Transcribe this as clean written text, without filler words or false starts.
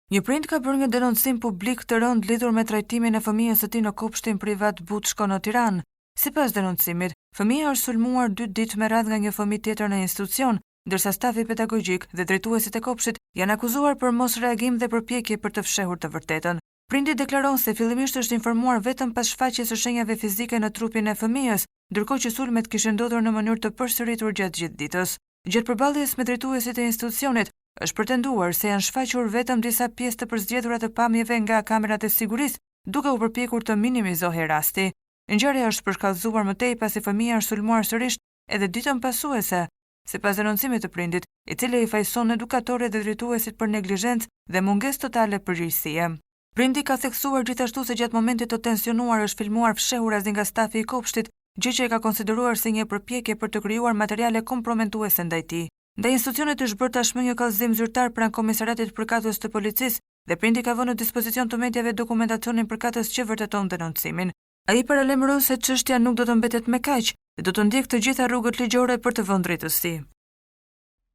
Një prind ka bërë një denoncim publik të rënd lidhur me trajtimin e fëmijës së tij në kopshtin privat Butshko në Tiranë. Sipas denoncimit, fëmia është sulmuar 2 ditë me radhë nga një fëmijë tjetër në institucion, ndërsa stafi pedagogjik dhe drejtuesit e kopshtit janë akuzuar për mos reagim dhe përpjekje për të fshehur të vërtetën. Prindi deklaron se fillimisht është informuar vetëm pas shfaqjes së shenjave fizike në trupin e fëmijës, ndërkohë që sulmet kishin ndodhur në mënyrë të përsëritur gjatë gjithë ditës. Gjatë përballjes me drejtuesit e institucionit, është pretenduar se janë shfaqur vetëm disa pjesë të përzgjedhura të pamjeve nga kamerat e sigurisë, duke u përpjekur të minimizohej rasti. Ngjarja është përshkallëzuar më tej pasi fëmia është sulmuar sërish edhe ditën pasuese, sipas denoncimit të prindit, i cili i fajson edukatorit dhe drejtuesit për neglizhencë dhe mungesë totale përgjegjësie. Prindi ka theksuar gjithashtu se gjatë momentit të tensionuar është filmuar fshehurazi nga stafi i kopshtit, gjë që e ka konsideruar si një përpjekje për të krijuar materiale komprometuese ndaj tij. Ndaj institucionit është bërë tashmë një kallëzim zyrtar pranë komisariatit përkatës të policisë dhe prindi ka vënë në dispozicion të mediave dokumentacionin përkatës që vërteton denoncimin. Ai paralajmëron se çështja nuk do të mbetet me kaq dhe do të ndjekë të gjitha rrugët ligjore për të vënë drejtësi.